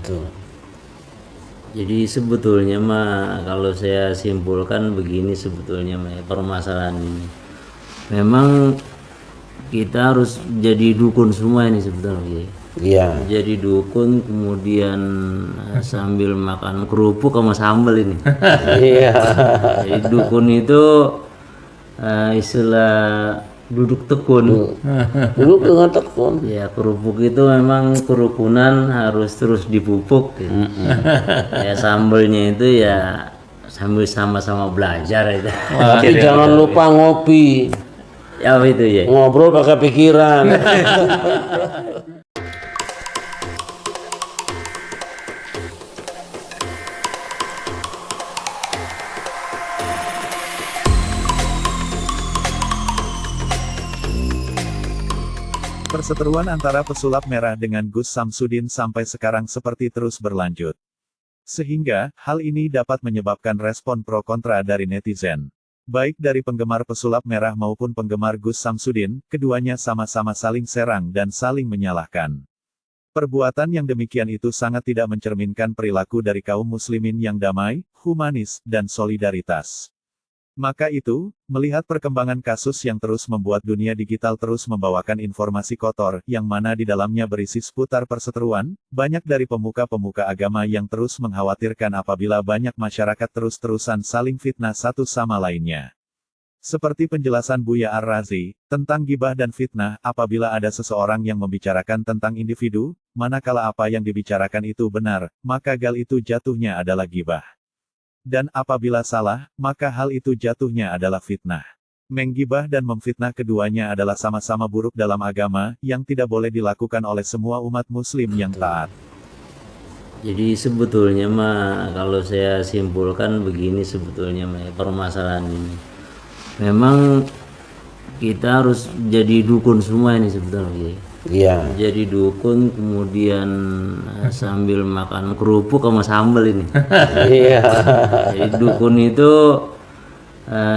Betul. Jadi sebetulnya mah kalau saya simpulkan begini sebetulnya mah ya, permasalahan ini. Memang kita harus jadi dukun semua ini sebetulnya. Iya. Jadi dukun kemudian sambil makan kerupuk sama sambal ini. Iya. Jadi dukun itu istilah duduk tekun. Dulu dengan tekun. Ya kerupuk itu memang kerukunan harus terus dipupuk gitu. Ya sambelnya itu ya sambil sama-sama belajar itu. Tapi jangan lupa ngopi. Ya apa itu ya? Ngobrol pakai pikiran. Perseteruan antara pesulap merah dengan Gus Samsudin sampai sekarang seperti terus berlanjut. Sehingga, hal ini dapat menyebabkan respon pro kontra dari netizen. Baik dari penggemar pesulap merah maupun penggemar Gus Samsudin, keduanya sama-sama saling serang dan saling menyalahkan. Perbuatan yang demikian itu sangat tidak mencerminkan perilaku dari kaum muslimin yang damai, humanis, dan solidaritas. Maka itu, melihat perkembangan kasus yang terus membuat dunia digital terus membawakan informasi kotor, yang mana di dalamnya berisi seputar perseteruan, banyak dari pemuka-pemuka agama yang terus mengkhawatirkan apabila banyak masyarakat terus-terusan saling fitnah satu sama lainnya. Seperti penjelasan Buya Ar-Razi, tentang gibah dan fitnah, apabila ada seseorang yang membicarakan tentang individu, manakala apa yang dibicarakan itu benar, maka gal itu jatuhnya adalah gibah. Dan apabila salah, maka hal itu jatuhnya adalah fitnah. Menggibah dan memfitnah keduanya adalah sama-sama buruk dalam agama, yang tidak boleh dilakukan oleh semua umat muslim yang taat. Jadi sebetulnya mah kalau saya simpulkan begini sebetulnya mah ya, permasalahan ini. Memang kita harus jadi dukun semua ini sebetulnya. Iya. Jadi dukun kemudian sambil makan kerupuk sama sambal ini. Iya. Jadi dukun itu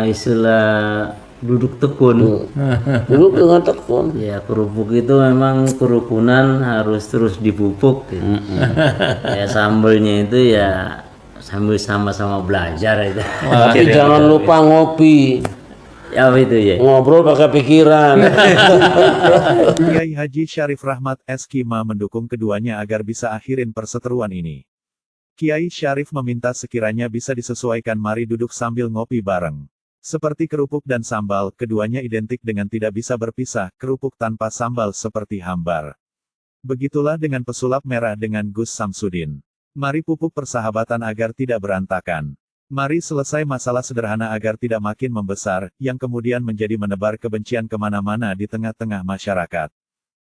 istilah duduk tekun. Dulu dengan tekun. Ya kerupuk itu memang kerukunan harus terus dipupuk gitu. Ya sambelnya itu ya sambil sama-sama belajar itu. Tapi jangan lupa ngopi. Ya apa itu ya? Ngobrol pakai pikiran. Kiai Haji Syarif Rahmat Eskima mendukung keduanya agar bisa akhirin perseteruan ini. Kiai Syarif meminta sekiranya bisa disesuaikan mari duduk sambil ngopi bareng. Seperti kerupuk dan sambal, keduanya identik dengan tidak bisa berpisah, kerupuk tanpa sambal seperti hambar. Begitulah dengan pesulap merah dengan Gus Samsudin. Mari pupuk persahabatan agar tidak berantakan. Mari selesai masalah sederhana agar tidak makin membesar, yang kemudian menjadi menebar kebencian kemana-mana di tengah-tengah masyarakat.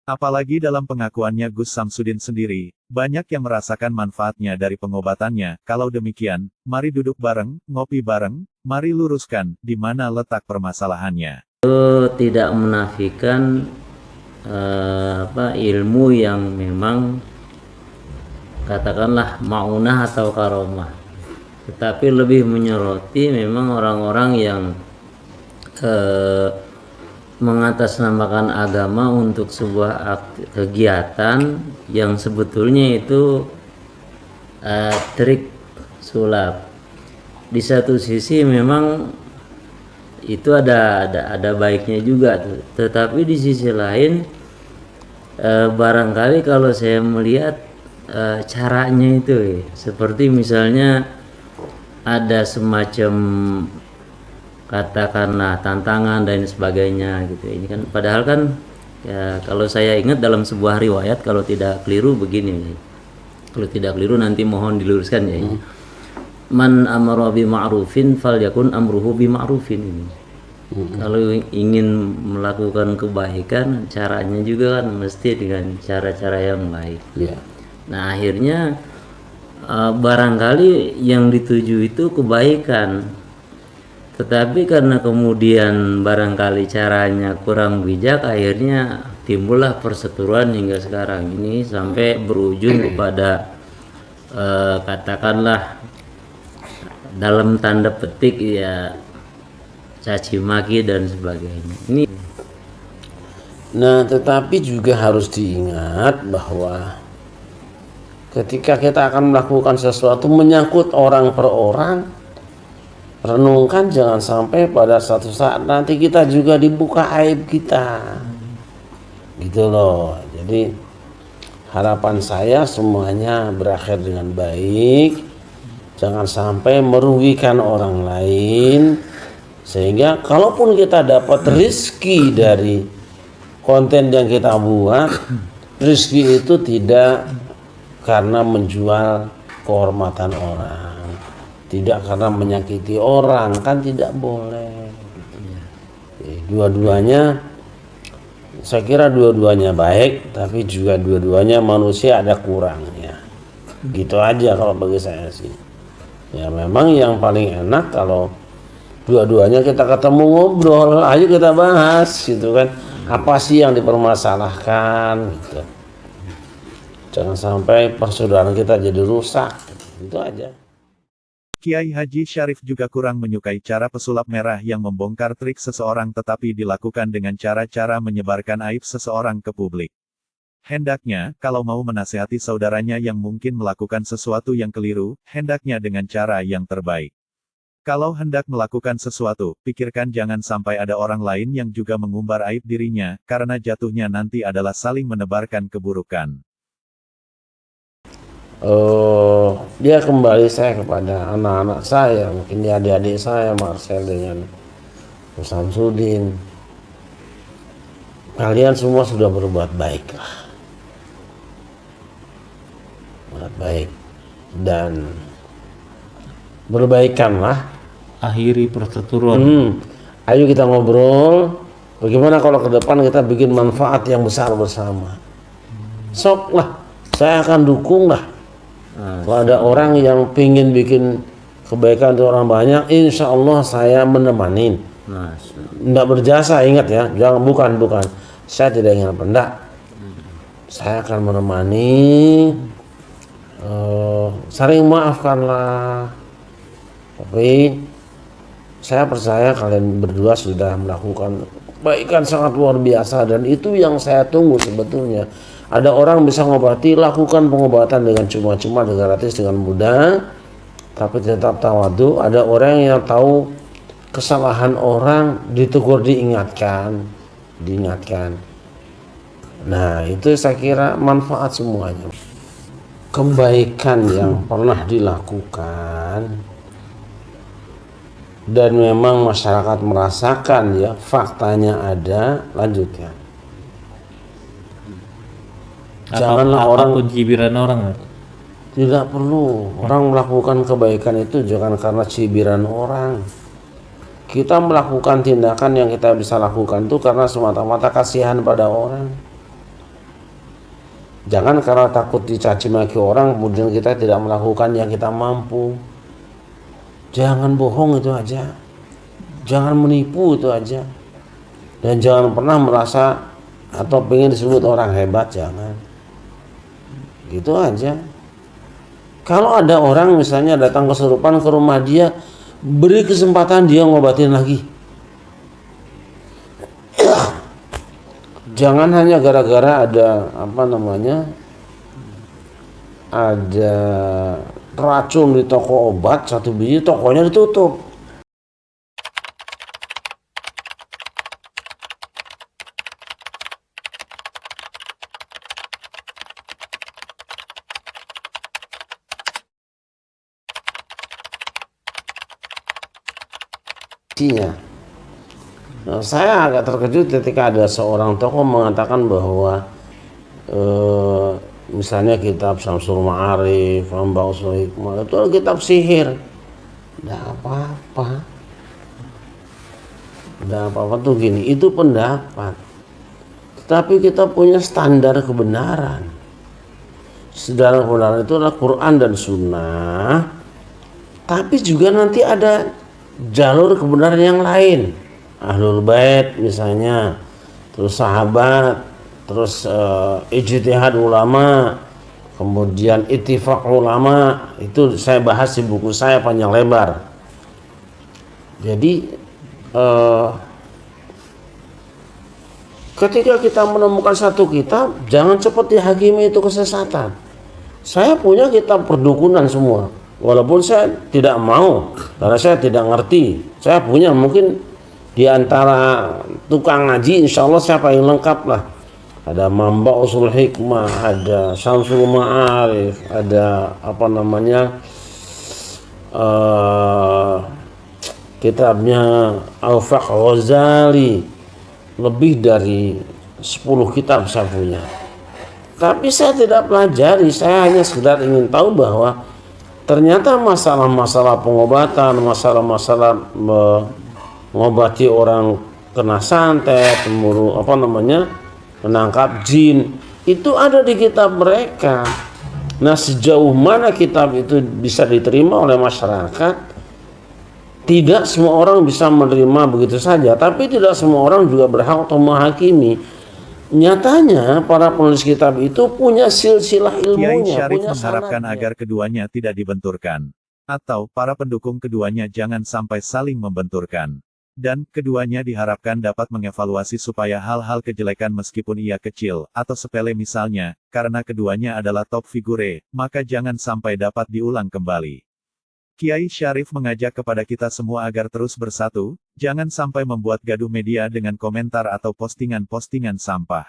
Apalagi dalam pengakuannya Gus Samsudin sendiri, banyak yang merasakan manfaatnya dari pengobatannya. Kalau demikian, mari duduk bareng, ngopi bareng, mari luruskan, di mana letak permasalahannya. Itu tidak menafikan ilmu yang memang katakanlah maunah atau karomah. Tetapi lebih menyoroti memang orang-orang yang mengatasnamakan agama untuk sebuah kegiatan yang sebetulnya itu trik sulap. Di satu sisi memang itu ada baiknya juga, tetapi di sisi lain barangkali kalau saya melihat caranya itu seperti misalnya ada semacam katakanlah tantangan dan sebagainya gitu. Ini kan padahal kan ya kalau saya ingat dalam sebuah riwayat kalau tidak keliru begini. Kalau tidak keliru nanti mohon diluruskan ya. Man amara bi ma'rufin falyakun amruhu bi ma'rufin ini. Kalau ingin melakukan kebaikan caranya juga kan mesti dengan cara-cara yang baik. Iya. Nah, akhirnya barangkali yang dituju itu kebaikan, tetapi karena kemudian barangkali caranya kurang bijak, akhirnya timbullah perseteruan hingga sekarang ini sampai berujung kepada katakanlah dalam tanda petik ya caci maki dan sebagainya. Ini Nah, tetapi juga harus diingat bahwa ketika kita akan melakukan sesuatu menyangkut orang per orang, renungkan jangan sampai pada suatu saat nanti kita juga dibuka aib kita. Gitu loh. Jadi harapan saya semuanya berakhir dengan baik. Jangan sampai merugikan orang lain, sehingga kalaupun kita dapat rezeki dari konten yang kita buat, rezeki itu tidak karena menjual kehormatan orang, tidak karena menyakiti orang, kan tidak boleh. Dua-duanya, saya kira dua-duanya baik, tapi juga dua-duanya manusia ada kurangnya. Gitu aja kalau bagi saya sih. Ya memang yang paling enak kalau dua-duanya kita ketemu ngobrol, ayo kita bahas gitu kan. Apa sih yang dipermasalahkan gitu. Jangan sampai persaudaraan kita jadi rusak. Itu aja. Kiai Haji Syarif juga kurang menyukai cara pesulap merah yang membongkar trik seseorang tetapi dilakukan dengan cara-cara menyebarkan aib seseorang ke publik. Hendaknya, kalau mau menasihati saudaranya yang mungkin melakukan sesuatu yang keliru, hendaknya dengan cara yang terbaik. Kalau hendak melakukan sesuatu, pikirkan jangan sampai ada orang lain yang juga mengumbar aib dirinya, karena jatuhnya nanti adalah saling menebarkan keburukan. Dia kembali saya kepada anak-anak saya, mungkin adik-adik saya, Marcel dengan Samsudin. Kalian semua sudah berbuat baik lah, berbuat baik dan berbaikanlah. Akhiri pertuturan. Ayo kita ngobrol. Bagaimana kalau ke depan kita bikin manfaat yang besar bersama? Sok lah, saya akan dukung lah. Kalau ada orang yang pingin bikin kebaikan untuk orang banyak, insya Allah saya menemani. Tidak berjasa, ingat ya, jangan bukan. Saya tidak ingin pendak. Saya akan menemani. Saling maafkanlah. Tapi saya percaya kalian berdua sudah melakukan kebaikan sangat luar biasa dan itu yang saya tunggu sebetulnya. Ada orang bisa ngobati, lakukan pengobatan dengan cuma-cuma, dengan gratis, dengan mudah, tapi tetap tawadu. Ada orang yang tahu kesalahan orang, ditegur, diingatkan. Nah, itu saya kira manfaat semuanya. Kebaikan yang pernah dilakukan dan memang masyarakat merasakan ya, faktanya ada, lanjutkan. Janganlah orang cibiran orang. Tidak perlu orang melakukan kebaikan itu jangan karena cibiran orang. Kita melakukan tindakan yang kita bisa lakukan itu karena semata-mata kasihan pada orang. Jangan karena takut dicaci maki orang kemudian kita tidak melakukan yang kita mampu. Jangan bohong itu aja. Jangan menipu itu aja. Dan jangan pernah merasa atau pengen disebut orang hebat, jangan. Gitu aja. Kalau ada orang misalnya datang kesurupan ke rumah dia, beri kesempatan dia ngobatin lagi. Jangan hanya gara-gara ada ada racun di toko obat, satu biji tokonya ditutup. Nah, saya agak terkejut ketika ada seorang tokoh mengatakan bahwa misalnya kitab Syamsul Ma'arif, Ambausul Hikmah itu kitab sihir. Tidak apa-apa. Tidak apa-apa tuh gini, itu pendapat. Tapi kita punya standar kebenaran. Standar kebenaran itu adalah Quran dan Sunnah. Tapi juga nanti ada jalur kebenaran yang lain, Ahlul Bait misalnya, terus sahabat, terus ijtihad ulama, kemudian ittifaq ulama. Itu saya bahas di buku saya panjang lebar. Jadi ketika kita menemukan satu kitab, jangan cepat dihakimi itu kesesatan. Saya punya kitab perdukunan semua. Walaupun saya tidak mau, karena saya tidak ngerti. Saya punya, mungkin di antara tukang ngaji insya Allah saya paling lengkap lah. Ada Mamba Usul Hikmah, ada Syamsul Ma'arif, ada apa namanya kitabnya Al-Faq Ghazali. Lebih dari 10 kitab saya punya. Tapi saya tidak pelajari, saya hanya sekedar ingin tahu bahwa ternyata masalah-masalah pengobatan, masalah-masalah mengobati orang kena santet, menangkap jin, itu ada di kitab mereka. Nah, sejauh mana kitab itu bisa diterima oleh masyarakat? Tidak semua orang bisa menerima begitu saja, tapi tidak semua orang juga berhak untuk menghakimi. Nyatanya para penulis kitab itu punya silsilah Kiai ilmunya, Syarif punya mengharapkan sanadnya. agar keduanya tidak dibenturkan. Atau para pendukung keduanya jangan sampai saling membenturkan. Dan keduanya diharapkan dapat mengevaluasi supaya hal-hal kejelekan meskipun ia kecil, atau sepele misalnya, karena keduanya adalah top figure, maka jangan sampai dapat diulang kembali. Kiai Syarif mengajak kepada kita semua agar terus bersatu, jangan sampai membuat gaduh media dengan komentar atau postingan-postingan sampah.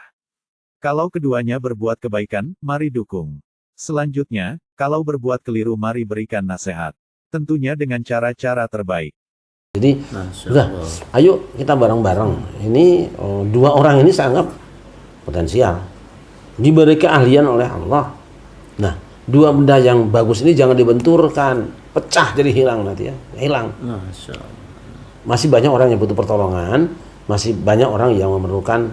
Kalau keduanya berbuat kebaikan, mari dukung. Selanjutnya, kalau berbuat keliru mari berikan nasihat. Tentunya dengan cara-cara terbaik. Jadi, Masya udah, Allah. ayo kita bareng-bareng. Ini dua orang ini saya anggap potensial, diberi keahlian oleh Allah. Nah, dua benda yang bagus ini jangan dibenturkan, pecah jadi hilang nanti ya, hilang. Masya Allah. Masih banyak orang yang butuh pertolongan, masih banyak orang yang memerlukan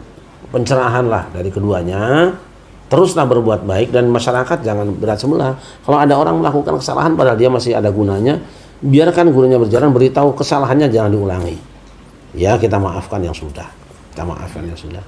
pencerahan lah dari keduanya. Teruslah berbuat baik dan masyarakat jangan berat sebelah. Kalau ada orang melakukan kesalahan padahal dia masih ada gunanya, biarkan gurunya berjalan, beritahu kesalahannya jangan diulangi. Ya, kita maafkan yang sudah. Kita maafkan yang sudah.